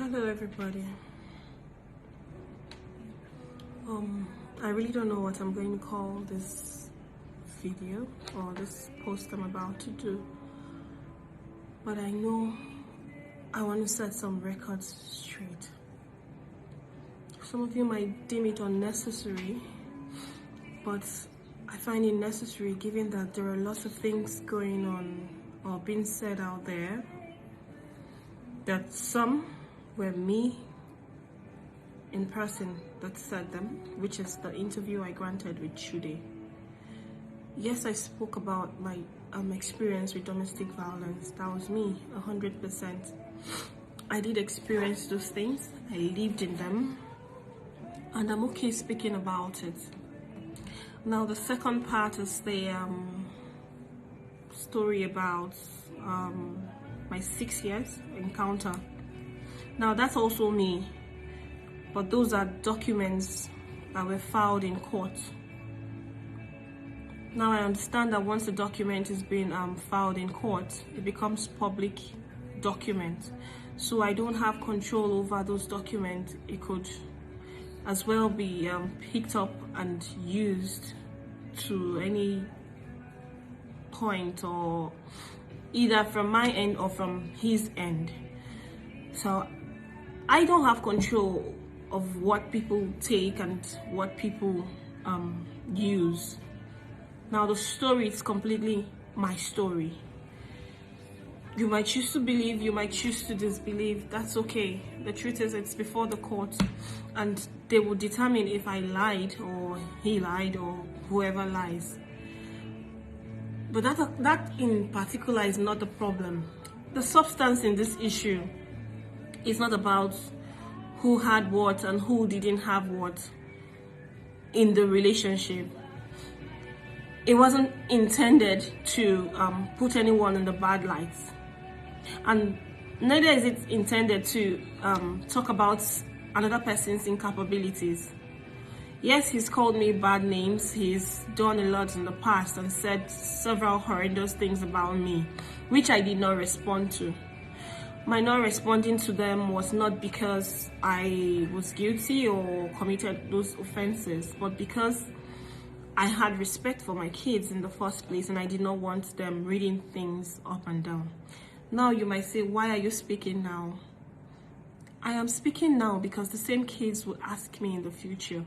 Hello everybody. I really don't know what I'm going to call this video or this post I'm about to do, but I know I want to set some records straight. Some of you might deem it unnecessary, but I find it necessary given that there are lots of things going on or being said out there, that some were me in person that said them, which is the interview I granted with Chikwendu. Yes, I spoke about my experience with domestic violence. That was me, 100%. I did experience those things. I lived in them, and I'm okay speaking about it. Now, the second part is the story about my 6 years encounter. Now, that's also me, but those are documents that were filed in court. Now, I understand that once the document is being filed in court, it becomes public document. So I don't have control over those documents. It could as well be picked up and used to any point, or either from my end or from his end. So I don't have control of what people take and what people use. Now, the story is completely my story. You might choose to believe, you might choose to disbelieve. That's okay. The truth is, it's before the court, and they will determine if I lied or he lied or whoever lies. But that in particular is not the problem. The substance in this issue is not about who had what and who didn't have what in the relationship. It wasn't intended to put anyone in the bad light, and neither is it intended to talk about another person's incapabilities. Yes, he's called me bad names. He's done a lot in the past and said several horrendous things about me, which I did not respond to. My not responding to them was not because I was guilty or committed those offenses, but because I had respect for my kids in the first place, and I did not want them reading things up and down. Now you might say, why are you speaking now? I am speaking now because the same kids will ask me in the future,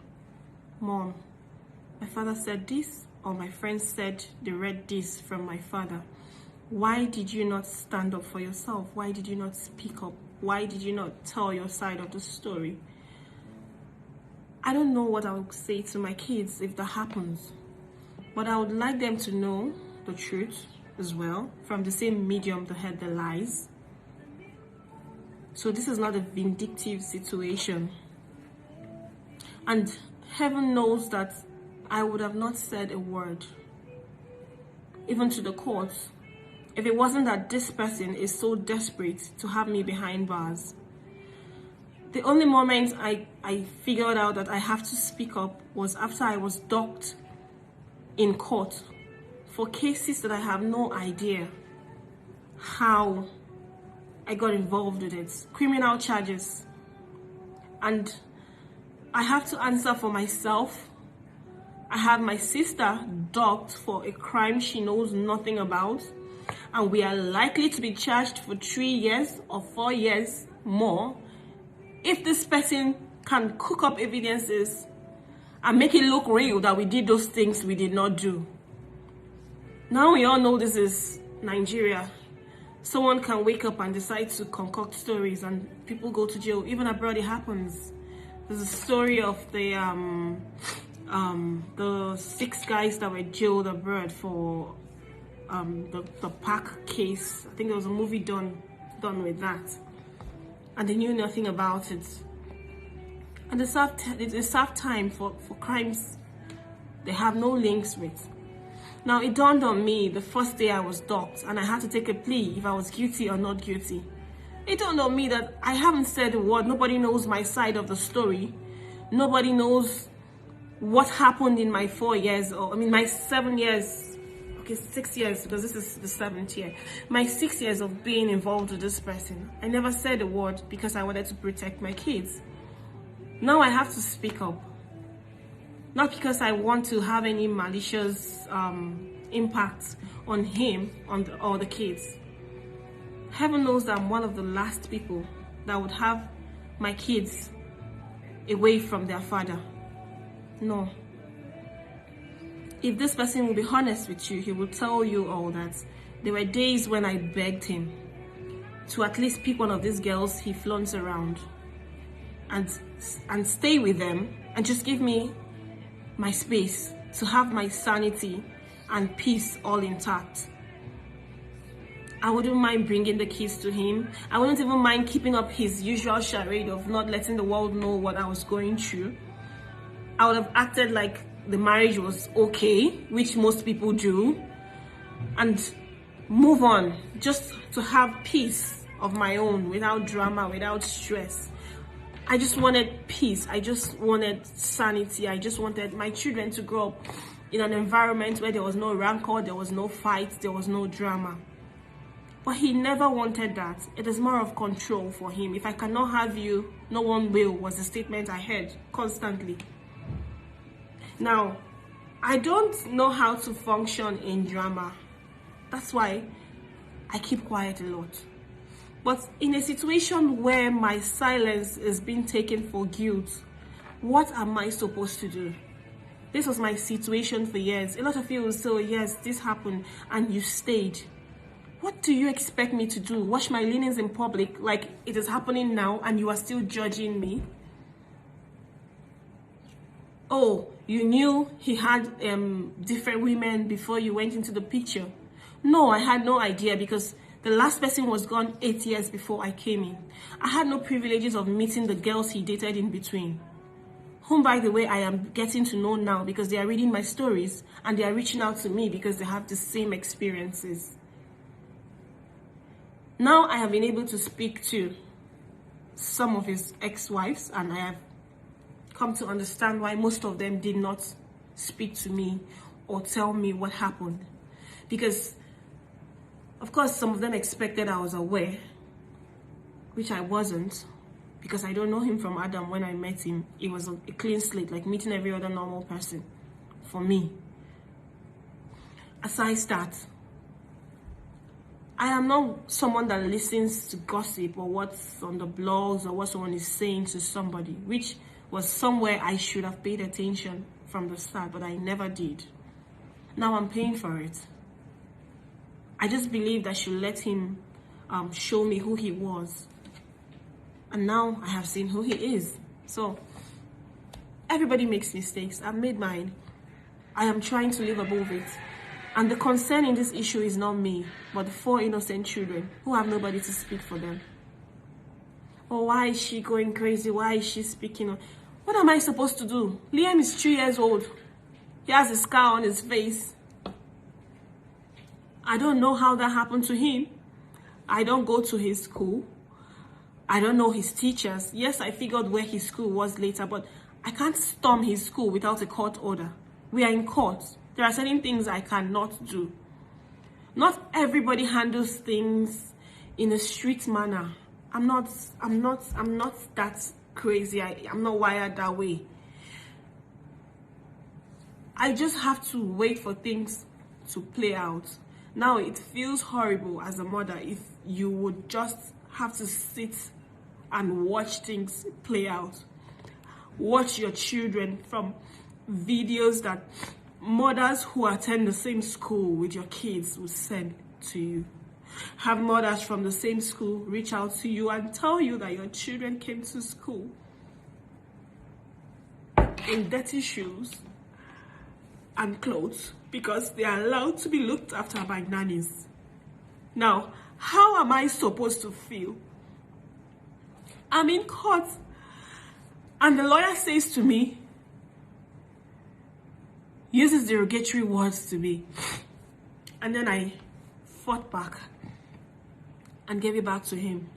Mom, my father said this, or my friend said they read this from my father. Why did you not stand up for yourself? Why did you not speak up? Why did you not tell your side of the story? I don't know what I would say to my kids if that happens, but I would like them to know the truth as well, from the same medium that heard the lies. So this is not a vindictive situation. And heaven knows that I would have not said a word, even to the courts, if it wasn't that this person is so desperate to have me behind bars. The only moment I figured out that I have to speak up was after I was docked in court for cases that I have no idea how I got involved with it. Criminal charges. And I have to answer for myself. I have my sister docked for a crime she knows nothing about, and we are likely to be charged for 3 years or 4 years more if this person can cook up evidences and make it look real that we did those things we did not do. Now we all know this is Nigeria. Someone can wake up and decide to concoct stories and people go to jail. Even abroad it happens. There's a story of the 6 guys that were jailed abroad for the park case. I think there was a movie done with that, and they knew nothing about it. And they served time for crimes they have no links with. Now, it dawned on me the first day I was docked and I had to take a plea if I was guilty or not guilty. It dawned on me that I haven't said a word. Nobody knows my side of the story. Nobody knows what happened in my 4 years, or my 7 years. okay, 6 years, because this is the 7th year, my 6 years of being involved with this person, I never said a word because I wanted to protect my kids. Now I have to speak up, not because I want to have any malicious impact on him or the kids. Heaven knows that I'm one of the last people that would have my kids away from their father. No. If this person will be honest with you, he will tell you all that there were days when I begged him to at least pick one of these girls he flaunts around and stay with them and just give me my space to have my sanity and peace all intact. I wouldn't mind bringing the kids to him. I wouldn't even mind keeping up his usual charade of not letting the world know what I was going through. I would have acted like the marriage was okay, which most people do, and move on, just to have peace of my own, without drama, without stress. I just wanted peace. I just wanted sanity. I just wanted my children to grow up in an environment where there was no rancor, there was no fight, there was no drama. But he never wanted that. It is more of control for him. If I cannot have you, no one will, was the statement I heard constantly. Now, I don't know how to function in drama. That's why I keep quiet a lot. But in a situation where my silence is being taken for guilt, what am I supposed to do? This was my situation for years. A lot of you will say, yes, this happened, and you stayed. What do you expect me to do? Wash my linens in public like it is happening now and you are still judging me? Oh, you knew he had different women before you went into the picture? No, I had no idea because the last person was gone 8 years before I came in. I had no privileges of meeting the girls he dated in between, whom, by the way, I am getting to know now because they are reading my stories and they are reaching out to me because they have the same experiences. Now I have been able to speak to some of his ex-wives, and I have come to understand why most of them did not speak to me or tell me what happened. Because, of course, some of them expected I was aware, which I wasn't, because I don't know him from Adam. When I met him, it was a clean slate, like meeting every other normal person for me. Aside that, I am not someone that listens to gossip or what's on the blogs or what someone is saying to somebody, which was somewhere I should have paid attention from the start, but I never did. Now I'm paying for it. I just believed I should let him show me who he was. And now I have seen who he is. So everybody makes mistakes. I've made mine. I am trying to live above it. And the concern in this issue is not me, but the 4 innocent children who have nobody to speak for them. Oh, why is she going crazy? Why is she speaking? What am I supposed to do? Liam is 3 years old. He has a scar on his face. I don't know how that happened to him. I don't go to his school. I don't know his teachers. Yes, I figured where his school was later, but I can't storm his school without a court order. We are in court. There are certain things I cannot do. Not everybody handles things in a street manner. I'm not that crazy. I'm not wired that way. I just have to wait for things to play out. Now it feels horrible as a mother if you would just have to sit and watch things play out. Watch your children from videos that mothers who attend the same school with your kids will send to you. Have mothers from the same school reach out to you and tell you that your children came to school in dirty shoes and clothes because they are allowed to be looked after by nannies. Now, how am I supposed to feel? I'm in court and the lawyer says to me, uses derogatory words to me, and then I fought back and gave it back to him.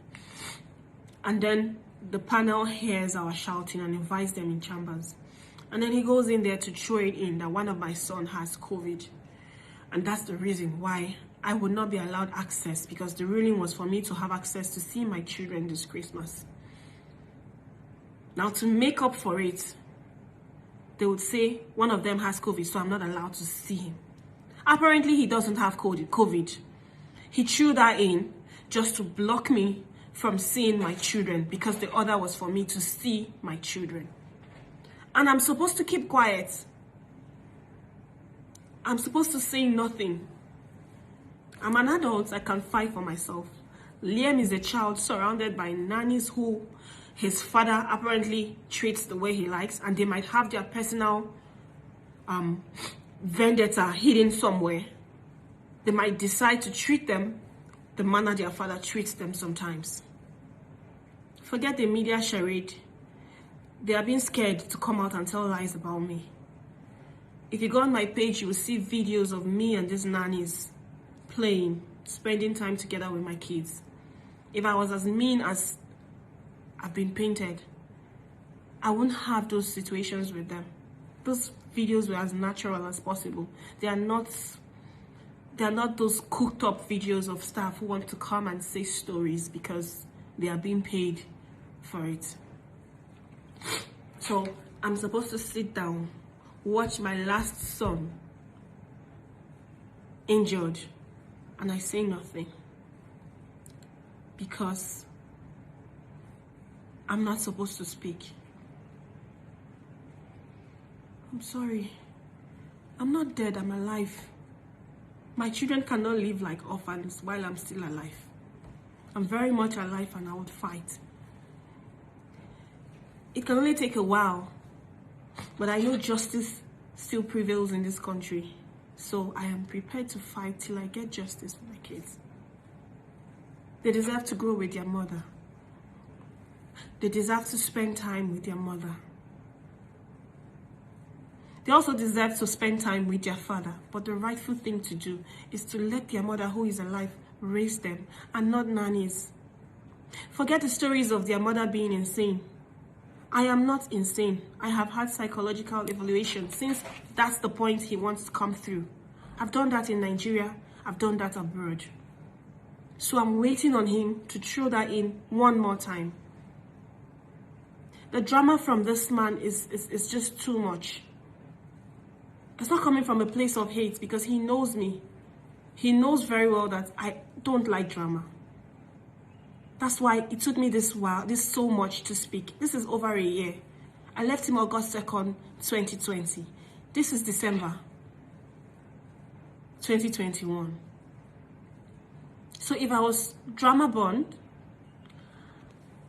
And then the panel hears our shouting and invites them in chambers. And then he goes in there to throw it in that one of my sons has COVID. And that's the reason why I would not be allowed access, because the ruling was for me to have access to see my children this Christmas. Now, to make up for it, they would say one of them has COVID, so I'm not allowed to see him. Apparently, he doesn't have COVID. He threw that in just to block me from seeing my children, because the order was for me to see my children. And I'm supposed to keep quiet. I'm supposed to say nothing. I'm an adult, I can fight for myself. Liam is a child surrounded by nannies who his father apparently treats the way he likes, and they might have their personal vendetta hidden somewhere. They might decide to treat them the manner their father treats them sometimes. Forget the media charade. They are being scared to come out and tell lies about me. If you go on my page, you will see videos of me and these nannies playing, spending time together with my kids. If I was as mean as I've been painted, I wouldn't have those situations with them. Those videos were as natural as possible. They are not those cooked up videos of staff who want to come and say stories because they are being paid for it. So I'm supposed to sit down, watch my last son injured, and I say nothing because I'm not supposed to speak. I'm sorry. I'm not dead, I'm alive. My children cannot live like orphans while I'm still alive. I'm very much alive and I would fight. It can only take a while, but I know justice still prevails in this country. So I am prepared to fight till I get justice for my kids. They deserve to grow with their mother. They deserve to spend time with their mother. They also deserve to spend time with their father. But the rightful thing to do is to let their mother, who is alive, raise them, and not nannies. Forget the stories of their mother being insane. I am not insane. I have had psychological evaluation since that's the point he wants to come through. I've done that in Nigeria. I've done that abroad. So I'm waiting on him to throw that in one more time. The drama from this man is just too much. It's not coming from a place of hate because he knows me. He knows very well that I don't like drama. That's why it took me this so much to speak. This is over a year. I left him August 2nd, 2020. This is December 2021. So if I was drama bond,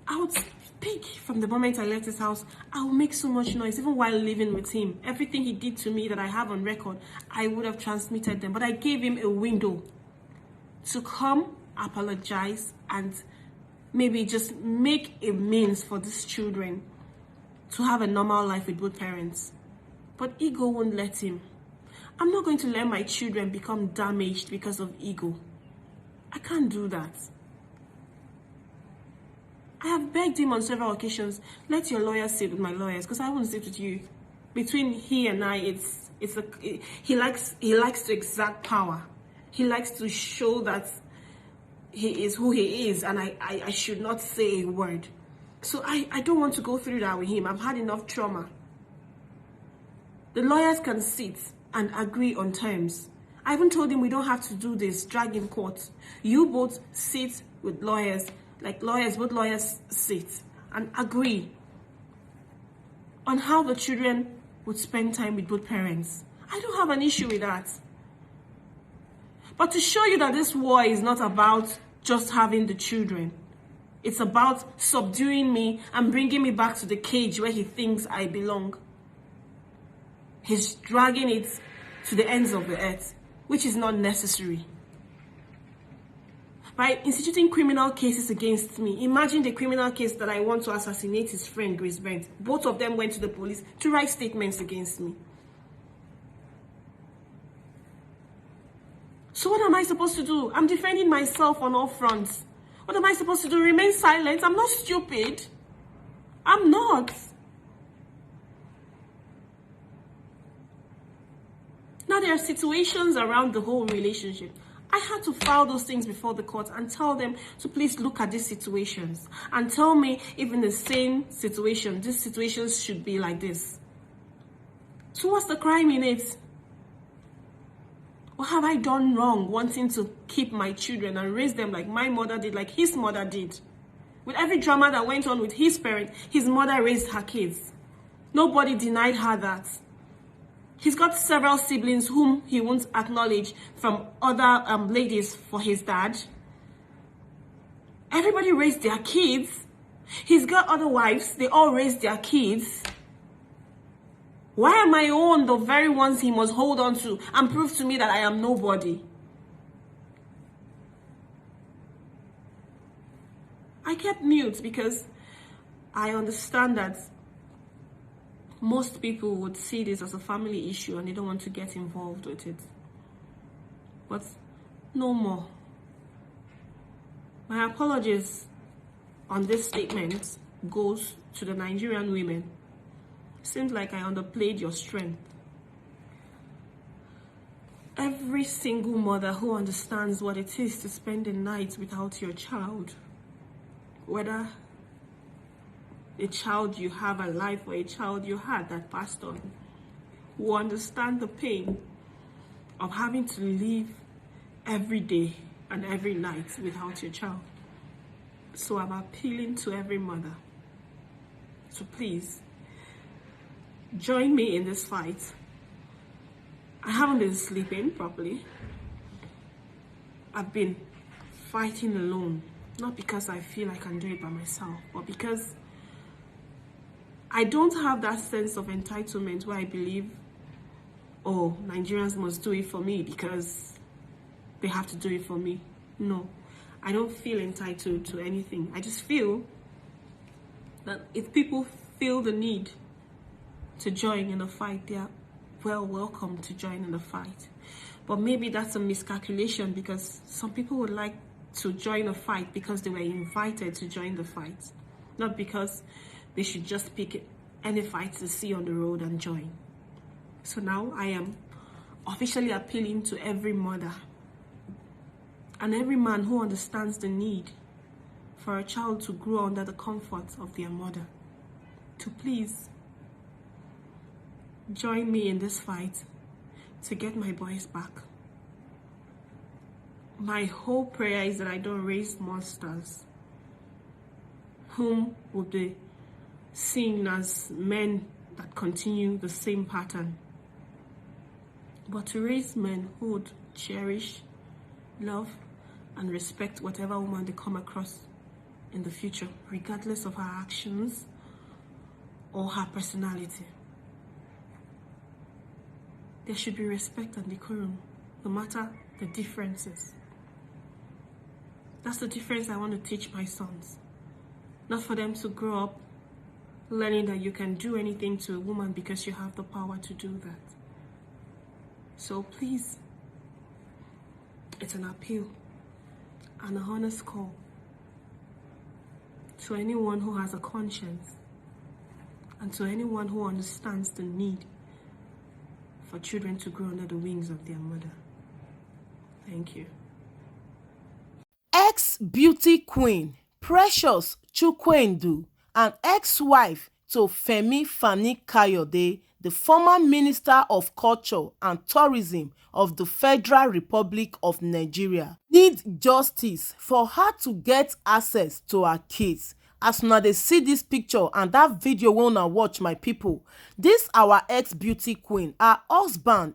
I would speak from the moment I left his house. I would make so much noise, even while living with him. Everything he did to me that I have on record, I would have transmitted them. But I gave him a window to come, apologize, and maybe just make a means for these children to have a normal life with both parents. But ego won't let him. I'm not going to let my children become damaged because of ego. I can't do that. I have begged him on several occasions, let your lawyer sit with my lawyers, because I won't sit with you. Between he and I, he likes to exert power. He likes to show that he is who he is, and I should not say a word. So I don't want to go through that with him. I've had enough trauma. The lawyers can sit and agree on terms. I even told him we don't have to do this, drag in court. You both sit with lawyers, both lawyers sit and agree on how the children would spend time with both parents. I don't have an issue with that. But to show you that this war is not about just having the children. It's about subduing me and bringing me back to the cage where he thinks I belong. He's dragging it to the ends of the earth, which is not necessary. By instituting criminal cases against me, imagine the criminal case that I want to assassinate his friend, Grace Brent. Both of them went to the police to write statements against me. So what am I supposed to do? I'm defending myself on all fronts. What am I supposed to do? Remain silent? I'm not stupid. I'm not. Now there are situations around the whole relationship. I had to file those things before the court and tell them to please look at these situations and tell me if in the same situation, these situations should be like this. So what's the crime in it? What have I done wrong wanting to keep my children and raise them like my mother did, like his mother did? With every drama that went on with his parent, his mother raised her kids. Nobody denied her that. He's got several siblings whom he won't acknowledge from other ladies for his dad. Everybody raised their kids. He's got other wives. They all raised their kids. Why am I on the very ones he must hold on to and prove to me that I am nobody? I kept mute because I understand that most people would see this as a family issue and they don't want to get involved with it. But no more. My apologies on this statement goes to the Nigerian women. Seems like I underplayed your strength. Every single mother who understands what it is to spend the night without your child, whether a child you have alive or a child you had that passed on, will understand the pain of having to live every day and every night without your child. So I'm appealing to every mother. So please, join me in this fight. I haven't been sleeping properly. I've been fighting alone, not because I feel I can do it by myself, but because I don't have that sense of entitlement where I believe, oh, Nigerians must do it for me because they have to do it for me. No, I don't feel entitled to anything. I just feel that if people feel the need to join in a fight, they are welcome to join in the fight. But maybe that's a miscalculation because some people would like to join a fight because they were invited to join the fight, not because they should just pick any fight to see on the road and join. So now I am officially appealing to every mother and every man who understands the need for a child to grow under the comfort of their mother to please join me in this fight to get my boys back. My whole prayer is that I don't raise monsters whom will be seen as men that continue the same pattern, but to raise men who would cherish, love, and respect whatever woman they come across in the future, regardless of her actions or her personality. There should be respect and decorum, no matter the differences. That's the difference I want to teach my sons. Not for them to grow up learning that you can do anything to a woman because you have the power to do that. So please, it's an appeal and a honest call to anyone who has a conscience and to anyone who understands the need for children to grow under the wings of their mother. Thank you. Ex-beauty queen Precious Chikwendu, an ex-wife to Femi Fani-Kayode, the former Minister of Culture and Tourism of the Federal Republic of Nigeria, need justice for her to get access to her kids. As una dey see this picture and that video wey una watch, my people, this our ex-beauty queen, her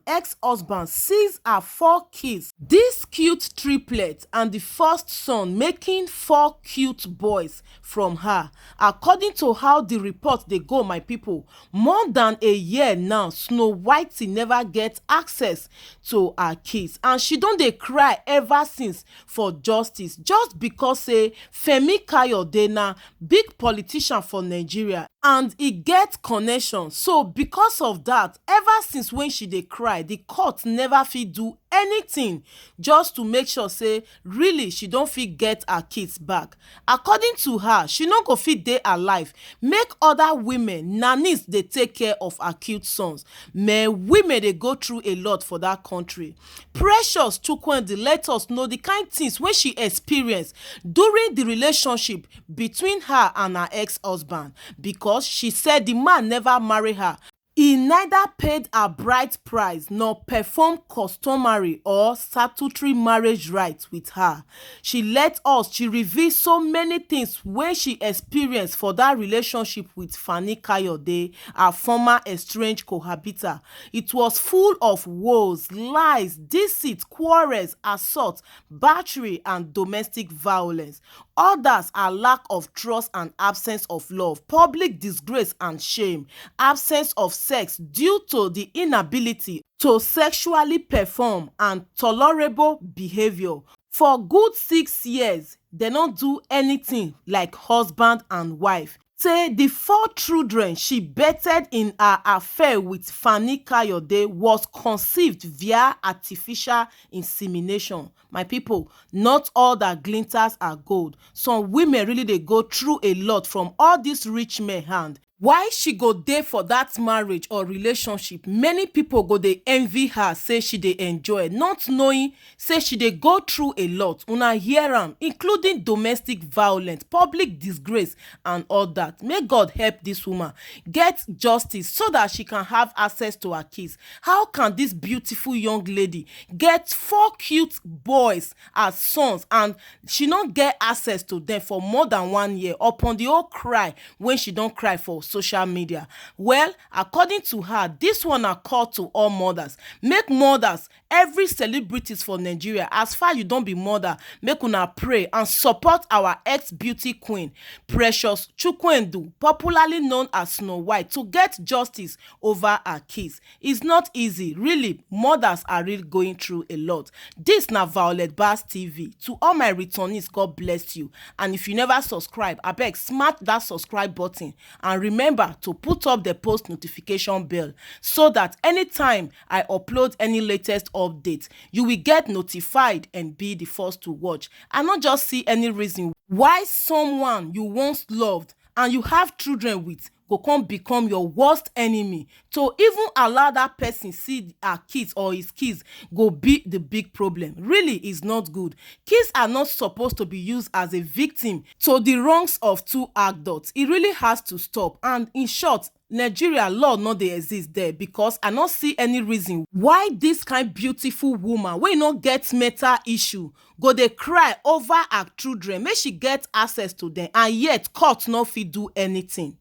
ex-husband sees her 4 kids, this cute triplet and the first son, making 4 cute boys from her. According to how the report dey go, my people, more than a year now, Snowhite never get access to her kids, and she don dey cry ever since for justice, just because say Femi Kayode na big politician for Nigeria and e get connection. So because of that, ever since when she dey cry, the court never fit do anything just to make sure say really she don fit get her kids back. According to her, she no go fit dey alive make other women nannies dey take care of her cute sons. Women dey go through a lot for that country. Precious Chukwendu let us know the kind things wey she experience during the relationship between her and her ex-husband, because she said the man never marry her. He neither paid her bride price nor performed customary or statutory marriage rites with her. She revealed so many things wey she experienced for that relationship with Fani-Kayode, her former estranged cohabiter. It was full of woes, lies, deceit, quarrels, assault, battery, and domestic violence. Others are lack of trust and absence of love, public disgrace and shame, absence of sex due to the inability to sexually perform, and tolerable behavior. For good 6 years, they no do anything like husband and wife. Say the 4 children she birthed in her affair with Fani-Kayode was conceived via artificial insemination. My people, not all that glitters are gold. Some women really dey go through a lot from all these rich men hand. Why she go dey for that marriage or relationship, many people go dey envy her, say she dey enjoy, not knowing say she dey go through a lot. Una hear am, including domestic violence, public disgrace, and all that. May God help this woman get justice so that she can have access to her kids. How can this beautiful young lady get 4 cute boys as sons and she no get access to them for more than 1 year upon the whole cry when she don cry for social media? Well, according to her, this one na call to all mothers. Make mothers, every celebrities for Nigeria, as far you don be mother, make una pray and support our ex-beauty queen Precious Chukwendu, popularly known as Snowhite, to get justice over her kids. It's not easy, really. Mothers are really going through a lot. This na Violet Bass TV. To all my returnees, God bless you. And if you never subscribe, abeg smash that subscribe button and remember to put up the post notification bell so that anytime I upload any latest update, you will get notified and be the first to watch. And not just see any reason why someone you once loved and you have children with go come become your worst enemy. To even allow that person see her kids or his kids go be the big problem. Really is not good. Kids are not supposed to be used as a victim to the wrongs of 2 adults. It really has to stop. And in short, Nigeria law no dey exist there, because I not see any reason why this kind beautiful woman wey no get mental issue go dey cry over her children make she get access to them, and yet court no fit do anything.